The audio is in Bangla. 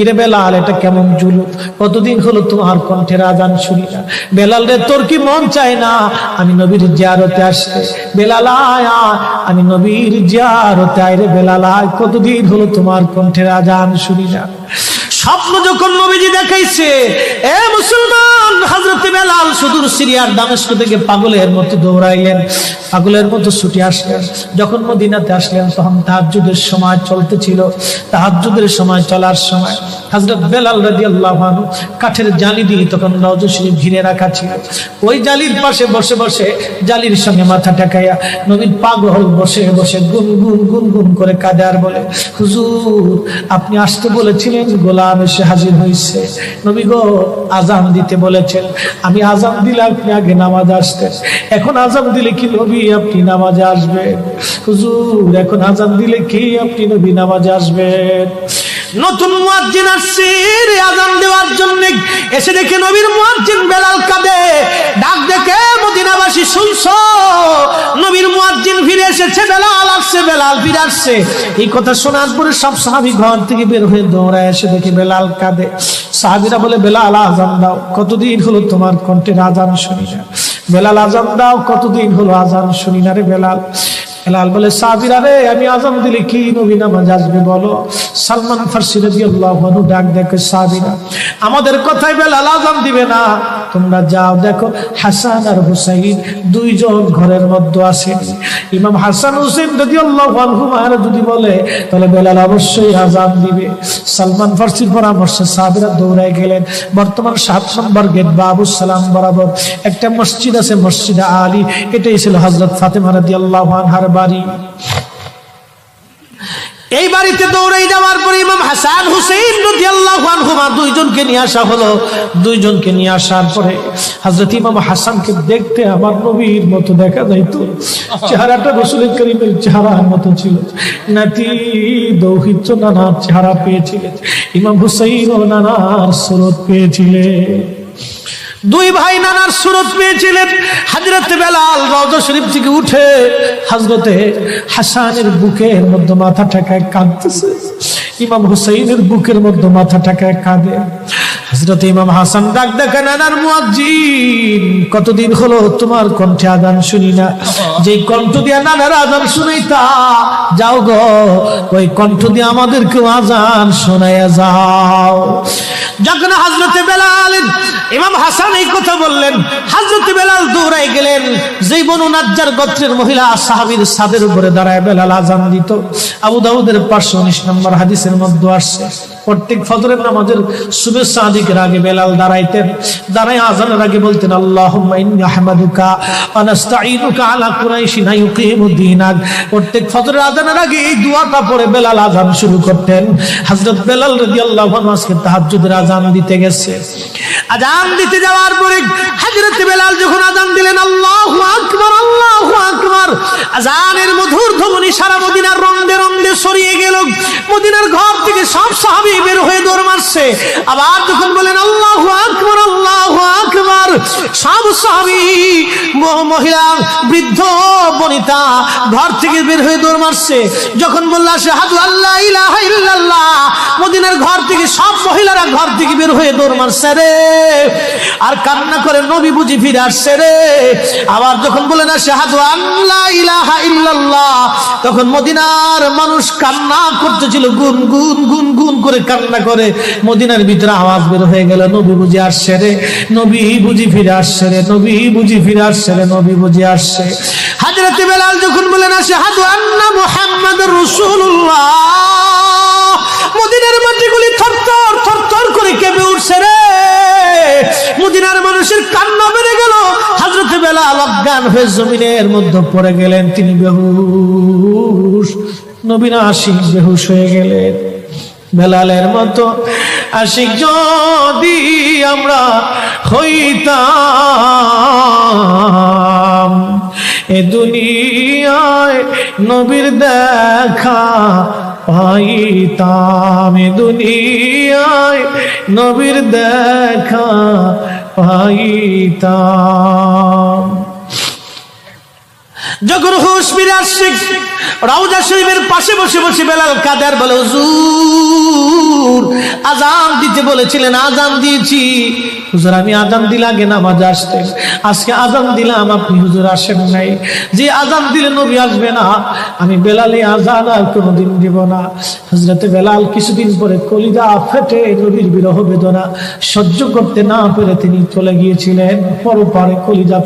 ইরে বেলাল, এটা কেমন জুলুম, কতদিন হলো তোমার কণ্ঠের আজান শুনি না। বেলাল রে, তোর কি মন চায় না আমি নবীর জিয়ারতে আসতে? বেলাল আয়, আমি নবীর জিয়ারতে আয় রে বেলাল আয়, কতদিন হলো তোমার কণ্ঠের আজান শুনি না। স্বপ্ন যখন নবীজি দেখাইছে, এ মুসলমান, হযরত বেলাল সুদূর সিরিয়ার দামেস্ক থেকে পাগলের মতো দৌড়াইলেন, পাগলের মতো ছুটে আসলেন। যখন মদিনাতে আসলেন তখন তাহাজ্জুদের সময় চলতেছিল। তাহাজ্জুদের সময় চলার সময় হযরত বেলাল রাদিয়াল্লাহু আনহু কাঠের জালি দিয়ে তখন রওজা শরীফ ঘিরে রাখা ছিল। ওই জালির পাশে বসে বসে জালির সঙ্গে মাথা ঠেকাইয়া নবীর পাগল বসে বসে গুনগুন গুনগুন করে কাঁদে আর বলে, হুজুর আপনি আসতে বলেছিলেন, গোলাম এসে হাজির হয়েছে। নবী গো, আজান দিতে বলেছেন, আমি আজান দিলে আপনি আগে নামাজ আসতেন, এখন আজান দিলে কি নবী আপনি নামাজে আসবেন? হুজুর এখন আজান দিলে কি আপনি নবী নামাজে আসবেন? নতুন মুয়াজ্জিন আসছে আজান দেওয়ার জন্য, এসে দেখে নবীর মুয়াজ্জিন বেলাল কাঁদে। ডাক দেখে মদিনাবাসী শুনছো, নবীর মুয়াজ্জিন ফিরে এসেছে, বেলাল আসছে, বেলাল ফিরে আসছে। এই কথা শোনার পরে সব সাহাবী ঘর থেকে বের হয়ে দৌড়ায় এসে দেখে বেলাল কাঁদে। সাহাবীরা বলে, বেলাল আজান দাও, কতদিন হলো তোমার কণ্ঠের আজান শুনি না। বেলাল আজান দাও, কতদিন হলো আজান শুনি না রে বেলাল। বেলাল বলে, সাহাবীরা রে, আমি আজান দিলে কি নবী নামাজ আসবে বলো? সালমান ফারসি রাদিয়াল্লাহু আনহু ডাক দেখে, সাহাবীরা আমাদের কথাই বেলাল আজান দিবে না, তোমরা যাও দেখো হাসান আর হুসাইন দুইজন ঘরের মধ্যে আছেন। ইমাম হাসান হুসাইন রাদিয়াল্লাহু আনহুমা যদি বলে তাহলে বেলাল অবশ্যই আজান দিবে। সালমান ফারসির পরামর্শে সাহাবীরা দৌড়ায় গেলেন। বর্তমান 7 নম্বর গেট বাবুস সালাম বরাবর একটা মসজিদ আছে, মসজিদে আলী। এটাই ছিল হযরত ফাতেমা রাদিয়াল্লাহু আনহার বাড়ি। এই বাড়িতে দৌড়ে যাওয়ার পরে ইমাম হাসান হুসাইন রাদিয়াল্লাহু আনহুমা দুইজনকে নিয়ে আসা হলো। দুইজনকে নিয়ে আসার পরে হযরত ইমাম হাসানকে দেখতে আমার নবীর মতো দেখা যাইতো, চেহারাটা রাসূল করিমের চেহারার মতো ছিল। নাতি দৌহিত্র নানার চেহারা পেয়েছিলেন, ইমাম হুসাইন ও নানার সুরত পেয়েছিলেন। দুই ভাই নানার সুরত পেয়েছিলেন। হযরত বেলাল রওজা শরীফ থেকে উঠে হযরতে হাসানের বুকের মধ্যে মাথা ঠেকায় কাঁদতেছে, ইমাম হুসাইনের বুকের মধ্যে মাথা ঠেকায় কাঁদে। হযরত ইমাম হাসান ডাক দেখে, নানার মুয়াজ্জিন, কতদিন হলো তোমার কণ্ঠে আজান শুনি না। যে কণ্ঠ দিয়ে নানার আজান শুনাইতা, যাও গো ওই কণ্ঠ দিয়ে আমাদেরকে আজান শোনায়া যাও। যখন হযরতে বেলাল ইমাম হাসান এই কথা বললেন, হযরতে বেলাল দৌড়ায় গেলেন। যেই বনু নাজ্জার গোত্রের মহিলা সাহাবীর ছাদের উপরে দাঁড়ায় বেলাল আজান দিত। আবু দাউদের 519 নম্বর হাদিসের মধ্যে আসছে, প্রত্যেক ফজরের নামাজের শুভেচ্ছা আদিকের আগে বেলাল দাঁড়াইতেন। দাঁড়ায় আজানের আগে বলতেন, আল্লাহুম্মা ইন্নী আহমাদুকা ওয়া নাস্তাঈনুকা আলা কুরাইশিন ইউকিমুদ্দীনাক। প্রত্যেক ফজরের আজানের আগে এই দোয়াটা পড়ে বেলাল আজান শুরু করতেন। হযরত বেলাল রাদিয়াল্লাহু আনহু আজকে তাহাজ্জুদের আজান দিতে গেছে। আজান দিতে যাওয়ার পরে হযরত বেলাল যখন আজান দিলেন, আল্লাহু আকবার, আল্লাহু আকবার, আজানের মধুর ধ্বনি সারা মদিনার রন্দে রন্দে ছড়িয়ে গেল। মদিনার ঘর থেকে সব সাহাবী বের হয়ে দৌড় মারছে। আবার যখন বলেন আল্লাহু আকবার, আল্লাহু আকবার, সব সাহাবী, মহিলা, বৃদ্ধ, বনিতা ঘর থেকে বের হয়ে দৌড় মারছে। যখন বলল আশহাদু আল্লা ইলাহা ইল্লাল্লাহ, মদিনার ঘর থেকে সব মহিলারা ঘর থেকে বের হয়ে দৌড় মারছে রে, আর কান্না করে, নবী বুঝি ফিরে আসছে রে। আবার যখন বলেন আশহাদু আল্লা ইলাহা ইল্লাল্লাহ, তখন মদিনার মানুষ কান্না করতেছিল, গুন গুন গুন গুন করে কান্না করে। মদিনার ভিতরে আওয়াজ বের হয়ে গেল, নবী বুঝি আসছে রে, নবী বুঝি ফিরে আসছে রে, নবী বুঝি ফিরে আসছে রে, নবী বুঝি আসছে। হযরত বেলাল যখন বলেন আশহাদু আন্না মুহাম্মাদুর রাসূলুল্লাহ, মদিনার মাটিগুলি থরথর থরথর করে কেঁপে উঠছে রে। মদিনার মানুষের কান্না বেড়ে গেল। হযরত বেলাল অজ্ঞান হয়ে জমিনের মধ্যে পড়ে গেলেন, তিনি বেহুশ। নবীর আশিক বেহুশ হয়ে গেলেন। বেলালের মতো আশিক যদি আমরা হইতাম, এ দুনিয়ায় নবীর দেখা পাইতাম, এ দুনিয়ায় নবীর দেখা পাইতাম। যখন হুশ ফিরে আসছে, রওজা শরীফের পাশে বসে বসে বেলাল কাদের বলে, হুজুর আজান দিতে বলেছিলেন, আজান দিয়েছি হুজুর, আমি আজান দিলে আগে নামাজ আসতেন, আজকে আজান দিলাম আপনি হুজুর আসেন নাই, যে আজান দিলে নবী আসবে না, আমি বেলালে আজান আর কোনোদিন দিব না। হযরতে বেলাল কিছুদিন পরে কলিজা ফেটে নবীর বিরহ বেদনা সহ্য করতে না পেরে তিনি চলে গিয়েছিলেন পরপারে কলিজা